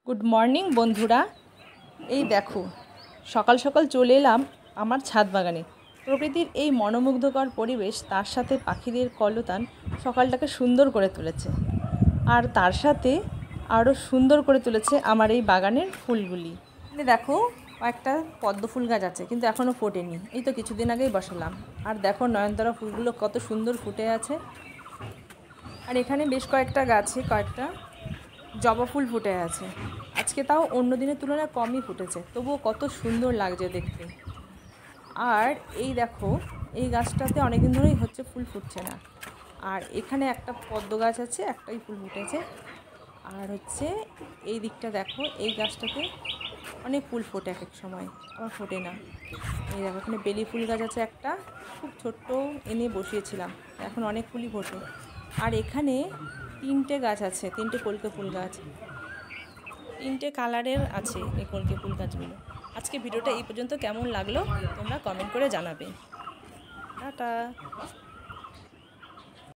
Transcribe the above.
Good morning বন্ধুরা। এই দেখো সকাল সকাল চলে এলাম আমার ছাদ বাগানে। প্রকৃতির এই মনোমুগ্ধকর পরিবেশ, তার সাথে পাখিদের কলতান সকালটাকে সুন্দর করে তুলেছে। আর তার সাথে আরও সুন্দর করে তুলেছে আমার এই বাগানের ফুলগুলি। দেখো একটা পদ্ম ফুল গাছ আছে, কিন্তু এখনও ফোটেনি। এই তো কিছুদিন আগেই বসালাম। আর দেখো নয়নতারা ফুলগুলো কত সুন্দর ফুটে আছে। আর এখানে বেশ কয়েকটা গাছে কয়েকটা জবা ফুল ফুটে আছে। আজকে তাও অন্য দিনের তুলনায় কমই ফুটেছে, তবুও কত সুন্দর লাগছে দেখতে। আর এই দেখো এই গাছটাতে অনেকদিন ধরেই হচ্ছে ফুল ফুটছে না। আর এখানে একটা পদ্ম গাছ আছে, একটাই ফুল ফুটেছে। আর হচ্ছে এই দিকটা দেখো, এই গাছটাতে অনেক ফুল ফোটে এক এক সময়, আবার ফোটে না। এই দেখো এখানে বেলি ফুল গাছ আছে একটা, খুব ছোট্ট এনে বসিয়েছিলাম, এখন অনেক ফুলই ফোটে। আর এখানে তিনটে গাছ আছে, তিনটে কলকে ফুল গাছ, তিনটে কালারের আছে এই কলকে ফুল গাছগুলো। আজকে ভিডিওটা এই পর্যন্ত কেমন লাগলো তোমরা কমেন্ট করে জানাবে। টাটা।